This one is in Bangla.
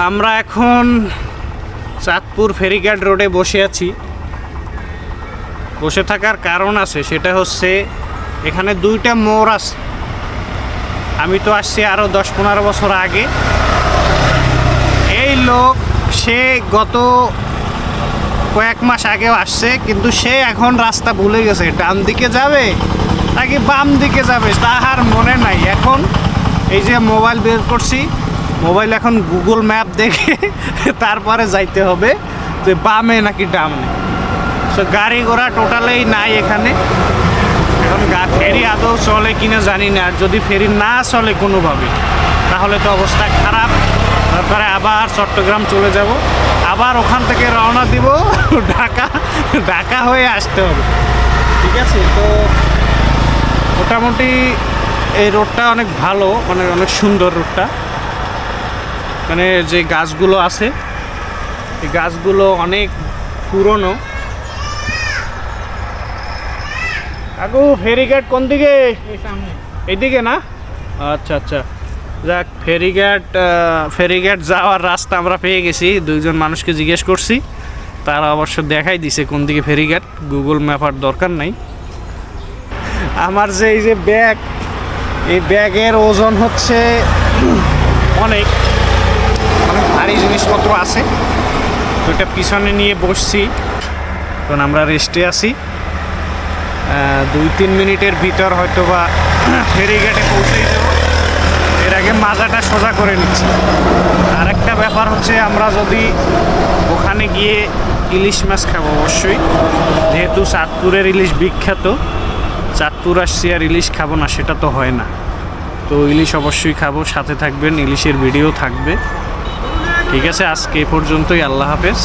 আমরা এখন চাঁদপুর ফেরিঘাট রোডে বসে আছি। বসে থাকার কারণ আছে, সেটা হচ্ছে এখানে দুইটা মোড় আছে। আমি তো আসছি আরও 10-15 বছর আগে। এই লোক সে গত কয়েক মাস আগেও আসছে, কিন্তু সে এখন রাস্তা ভুলে গেছে, ডান দিকে যাবে নাকি বাম দিকে যাবে তাহার মনে নাই। এখন এই যে মোবাইল বের করছি, মোবাইল এখন গুগল ম্যাপ দেখে তারপরে যাইতে হবে যে বামে নাকি ডামে। সো গাড়ি ঘোড়া টোটালেই নাই এখানে। এখন ফেরি আদৌ চলে কিনা জানি না। আর যদি ফেরি না চলে কোনোভাবে, তাহলে তো অবস্থা খারাপ। তারপরে আবার চট্টগ্রাম চলে যাব, আবার ওখান থেকে রওনা দিব ঢাকা হয়ে আসতে হবে। ঠিক আছে, তো মোটামুটি এই রোডটা অনেক ভালো, মানে অনেক সুন্দর রোডটা। মানে যে গাছগুলো আছে, এই গাছগুলো অনেক পুরনো। আগু ফেরিঘাট কোন দিকে? এইদিকে না? আচ্ছা আচ্ছা, যাক, ফেরিঘাট যাওয়ার রাস্তা আমরা পেয়ে গেছি। দুইজন মানুষকে জিজ্ঞেস করছি, তারা অবশ্য দেখাই দিছে কোন দিকে ফেরিঘাট। গুগল ম্যাপ আর দরকার নাই। আমার যে এই যে ব্যাগ, এই ব্যাগের ওজন হচ্ছে অনেক, অনেক ভারী জিনিসপত্র আছে। তো এটা পিছনে নিয়ে বসছি, কারণ আমরা রেস্টে আছি। 2-3 মিনিটের ভিতর হয়তো বা ফেরিঘাটে পৌঁছেই দেবো। এর আগে মাজাটা সোজা করে নিচ্ছি। আর একটা ব্যাপার হচ্ছে, আমরা যদি ওখানে গিয়ে ইলিশ মাছ খাবো অবশ্যই, যেহেতু চাঁদপুরের ইলিশ বিখ্যাত। চাঁদপুর আসছি আর ইলিশ খাবো না, সেটা তো হয় না। তো ইলিশ অবশ্যই খাবো, সাথে থাকবেন, ইলিশের ভিডিও থাকবে। ঠিক আছে, আজকে এ পর্যন্তই। আল্লাহ হাফেজ।